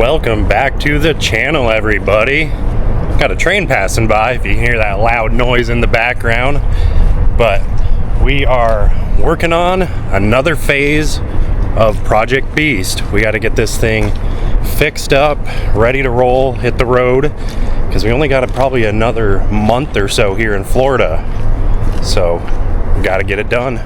Welcome back to the channel, everybody. Got a train passing by if you hear that loud noise in the background, but we are working on another phase of Project Beast. We got to get this thing fixed up, ready to roll, hit the road, because we only got probably another month or so here in Florida, so we got to get it done.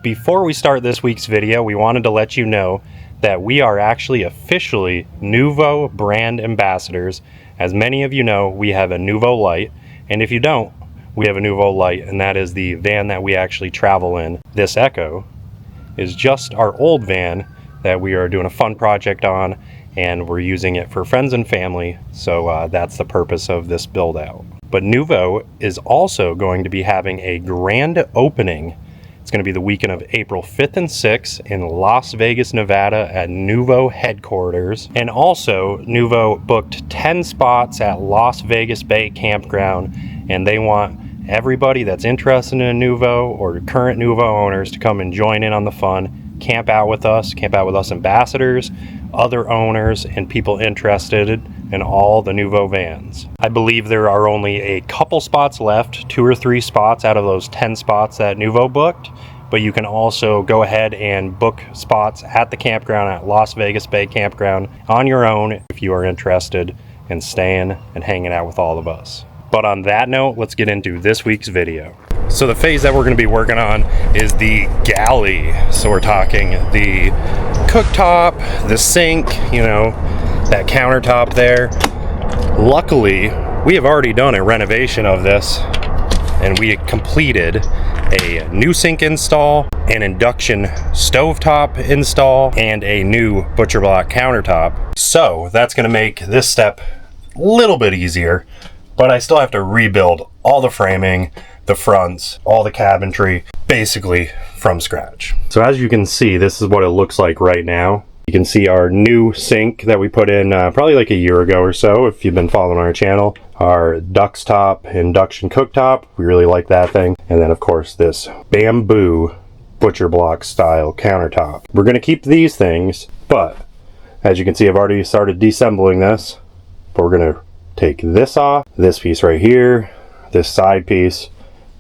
Before we start this week's video, we wanted to let you know that we are actually officially Noovo Brand Ambassadors. As many of you know, we have a Noovo Light, and if you don't, we have a Noovo Light, and that is the van that we actually travel in. This Ekko is just our old van that we are doing a fun project on, and we're using it for friends and family, so that's the purpose of this build out. But Noovo is also going to be having a grand opening. It's going to be the weekend of April 5th and 6th in Las Vegas, Nevada at Noovo headquarters. And also, Noovo booked 10 spots at Las Vegas Bay Campground, and they want everybody that's interested in a Noovo or current Noovo owners to come and join in on the fun, camp out with us ambassadors, other owners, and people interested in all the Noovo vans. I believe there are only a couple spots left, 2 or 3 spots out of those 10 spots that Noovo booked, but you can also go ahead and book spots at the campground at Las Vegas Bay Campground on your own if you are interested in staying and hanging out with all of us. But on that note, let's get into this week's video. So the phase that we're going to be working on is the galley. So we're talking the cooktop, the sink, you know, that countertop there. Luckily, we have already done a renovation of this, and we completed a new sink install, an induction stovetop install, and a new butcher block countertop. So that's going to make this step a little bit easier, but I still have to rebuild all the framing, the fronts, all the cabinetry, basically from scratch. So as you can see, this is what it looks like right now. You can see our new sink that we put in probably like a year ago or so, if you've been following our channel. Our Dux Top induction cooktop, we really like that thing. And then of course this bamboo butcher block style countertop. We're gonna keep these things, but as you can see, I've already started deassembling this. But we're gonna take this off, this piece right here, this side piece,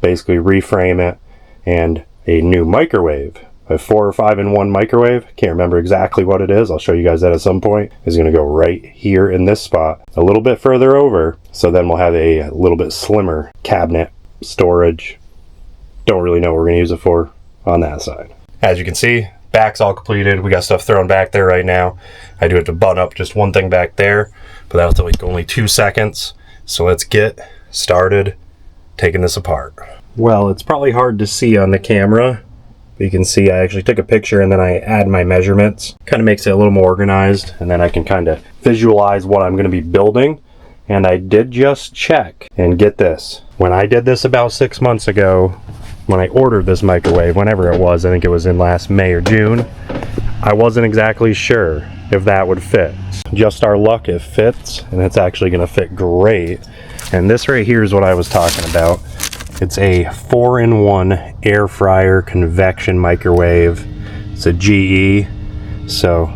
basically reframe it, and a new microwave. A 4 or 5-in-1 microwave, can't remember exactly what it is, I'll show you guys that at some point, is going to go right here in this spot, a little bit further over, so then we'll have a little bit slimmer cabinet storage. Don't really know what we're going to use it for on that side. As you can see, back's all completed. We got stuff thrown back there right now. I do have to button up just one thing back there, but that'll take only 2 seconds. So let's get started taking this apart. Well, it's probably hard to see on the camera. You can see I actually took a picture and then I add my measurements. Kind of makes it a little more organized, and then I can kind of visualize what I'm going to be building. And I did just check, and get this. When I did this about 6 months ago, when I ordered this microwave, whenever it was, I think it was in last May or June, I wasn't exactly sure if that would fit. Just our luck, it fits, and it's actually going to fit great. And this right here is what I was talking about. It's a 4-in-1 air fryer convection microwave. It's a GE, so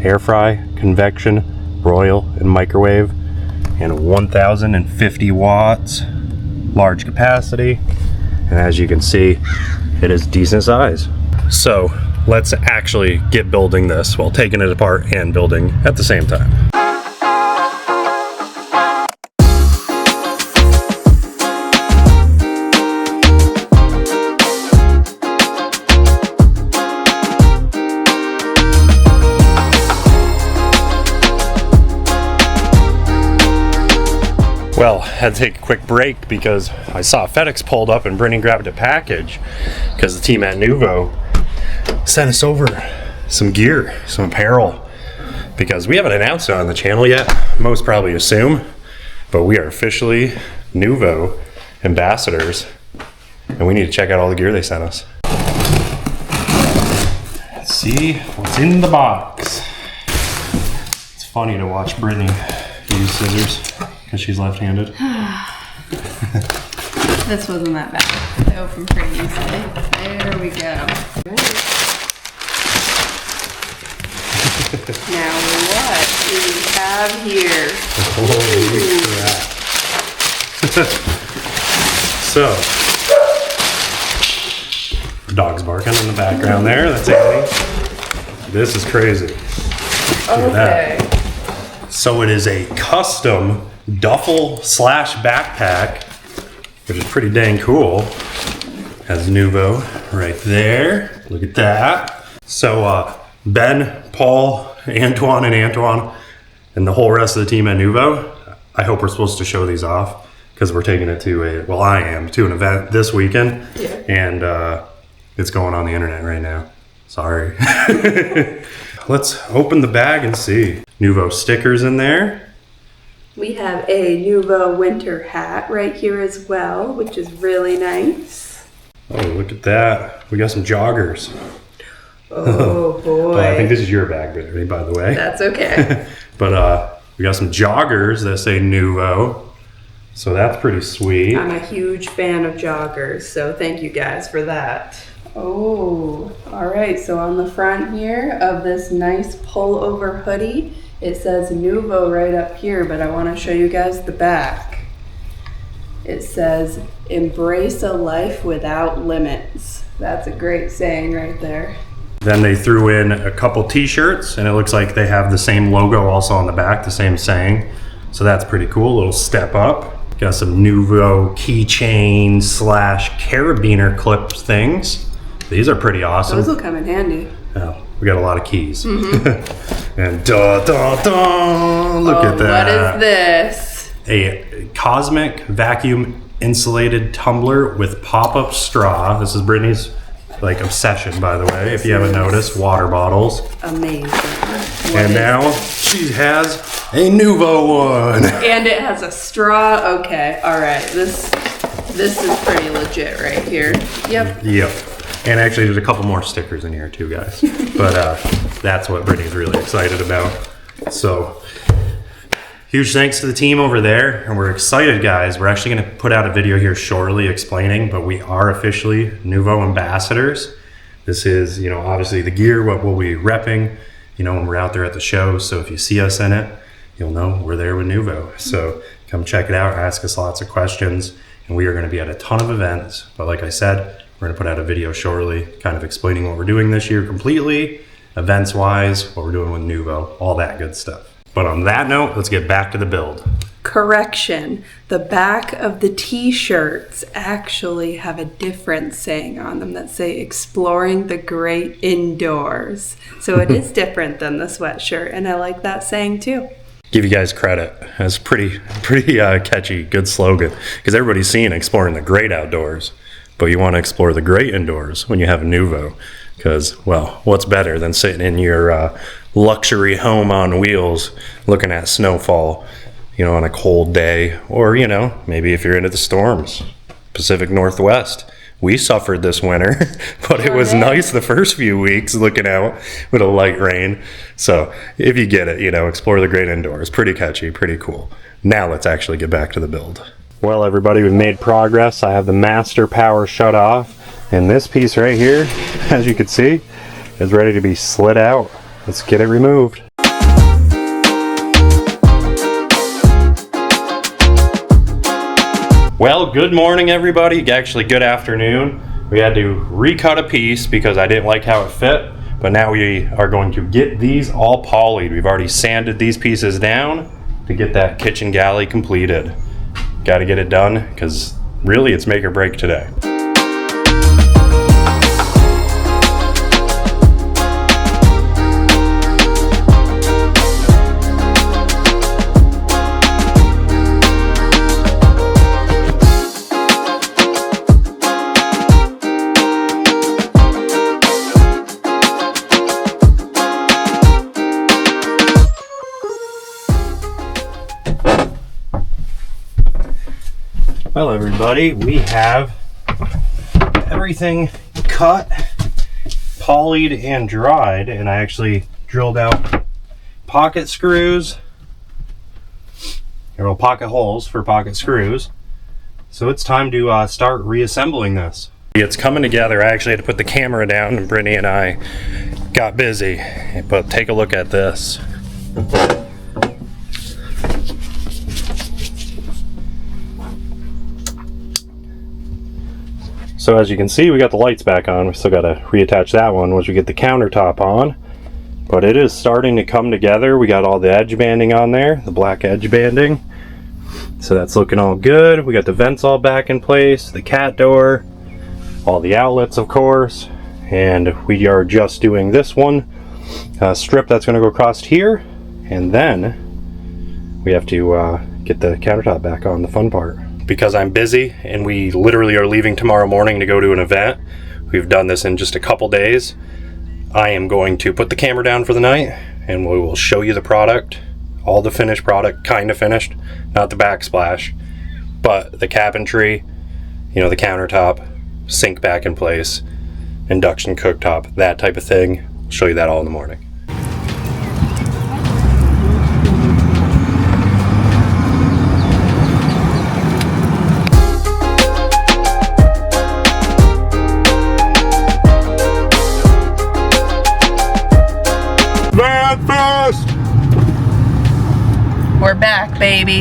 air fry, convection, broil, and microwave, and 1050 watts, large capacity, and as you can see, it is decent size. So let's actually get building this while taking it apart and building at the same time. Well, I had to take a quick break because I saw FedEx pulled up and Brittany grabbed a package because the team at Noovo sent us over some gear, some apparel, because we haven't announced it on the channel yet, most probably assume, but we are officially Noovo Ambassadors, and we need to check out all the gear they sent us. Let's see what's in the box. It's funny to watch Brittany use scissors. because she's left-handed. This wasn't that bad. It opened pretty easily. There we go. Now what do we have here? Holy crap. So, dog's barking in the background there. That's Annie. This is crazy. Look at that. So it is a custom duffel slash backpack, which is pretty dang cool. Has Noovo right there. Look at that. So Ben, Paul, Antoine, and the whole rest of the team at Noovo, I hope we're supposed to show these off because we're taking it to I am to an event this weekend. Yeah. And it's going on the internet right now. Sorry. Let's open the bag and see. Noovo stickers in there. We have a Noovo winter hat right here as well, which is really nice. Oh, look at that. We got some joggers. Oh boy. Well, I think this is your bag, Brittany, by the way. That's okay. But we got some joggers that say Noovo. So that's pretty sweet. I'm a huge fan of joggers, so thank you guys for that. Oh, all right. So on the front here of this nice pullover hoodie, it says Noovo right up here, but I want to show you guys the back. It says, "Embrace a life without limits." That's a great saying right there. Then they threw in a couple t-shirts, and it looks like they have the same logo also on the back, the same saying. So that's pretty cool, a little step up. Got some Noovo keychain slash carabiner clip things. These are pretty awesome. Those will come in handy. Oh, we got a lot of keys. Mm-hmm. And look at that. What is this? A cosmic vacuum insulated tumbler with pop-up straw. This is Brittany's obsession, by the way, if you haven't noticed. Water bottles. Amazing. And now she has a Noovo one. And it has a straw. Okay, all right. This is pretty legit right here. Yep. Yep. And actually, there's a couple more stickers in here too, guys. But that's what Brittany's really excited about. So, huge thanks to the team over there. And we're excited, guys. We're actually going to put out a video here shortly explaining, but we are officially Noovo ambassadors. This is, obviously the gear, what we'll be repping, when we're out there at the show. So if you see us in it, you'll know we're there with Noovo. So come check it out, ask us lots of questions. And we are going to be at a ton of events. But like I said, we're going to put out a video shortly, kind of explaining what we're doing this year completely, events-wise, what we're doing with Noovo, all that good stuff. But on that note, let's get back to the build. Correction, the back of the t-shirts actually have a different saying on them that say "Exploring the Great Indoors." So it is different than the sweatshirt, and I like that saying too. Give you guys credit. That's pretty catchy, good slogan, because everybody's seeing exploring the great outdoors. But you want to explore the great indoors when you have a Noovo, because, well, what's better than sitting in your luxury home on wheels looking at snowfall, on a cold day, or, maybe if you're into the storms, Pacific Northwest. We suffered this winter, but it was nice the first few weeks looking out with a light rain. So if you get it, explore the great indoors. Pretty catchy, pretty cool. Now let's actually get back to the build. Well, everybody, we've made progress. I have the master power shut off, and this piece right here, as you can see, is ready to be slid out. Let's get it removed. Well, good morning, everybody. Actually, good afternoon. We had to recut a piece because I didn't like how it fit, but now we are going to get these all polyed. We've already sanded these pieces down to get that kitchen galley completed. Got to get it done because really it's make or break today. Well, everybody, we have everything cut, polyed, and dried, and I actually drilled out pocket screws There are pocket holes for pocket screws. So it's time to start reassembling this. It's coming together. I actually had to put the camera down and Brittany and I got busy. But take a look at this. So as you can see, we got the lights back on. We still got to reattach that one once we get the countertop on. But it is starting to come together. We got all the edge banding on there, the black edge banding. So that's looking all good. We got the vents all back in place, the cat door, all the outlets of course. And we are just doing this one strip that's going to go across here. And then we have to get the countertop back on, the fun part. Because I'm busy and we literally are leaving tomorrow morning to go to an event. We've done this in just a couple days. I am going to put the camera down for the night and we will show you the product, all the finished product, kind of finished, not the backsplash, but the cabinetry, you know, the countertop, sink back in place, induction cooktop, that type of thing. I'll show you that all in the morning. We're back, baby.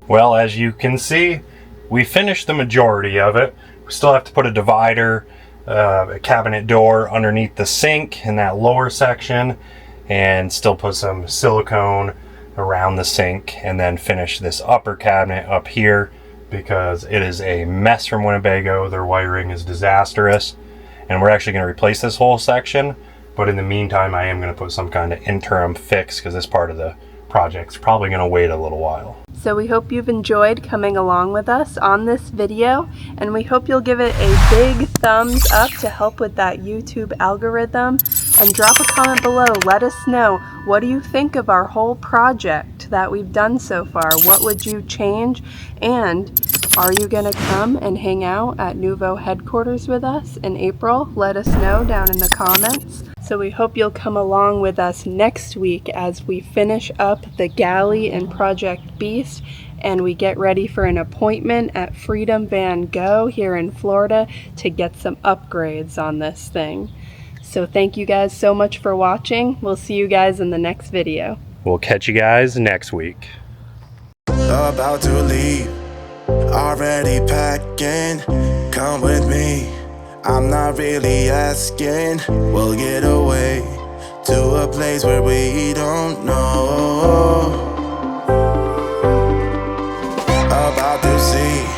Well, as you can see, we finished the majority of it. We still have to put a divider, a cabinet door underneath the sink in that lower section, and still put some silicone around the sink, and then finish this upper cabinet up here because it is a mess from Winnebago. Their wiring is disastrous, and we're actually going to replace this whole section. But in the meantime, I am going to put some kind of interim fix because this part of the project's probably going to wait a little while. So we hope you've enjoyed coming along with us on this video, and we hope you'll give it a big thumbs up to help with that YouTube algorithm, and drop a comment below. Let us know, what do you think of our whole project that we've done so far? What would you change? And are you gonna come and hang out at Noovo headquarters with us in April? Let us know down in the comments. So we hope you'll come along with us next week as we finish up the galley and Project Beast, and we get ready for an appointment at Freedom Van Go here in Florida to get some upgrades on this thing. So thank you guys so much for watching. We'll see you guys in the next video. We'll catch you guys next week. About to leave, already packing, come with me. I'm not really asking, we'll get away to a place where we don't know. About to see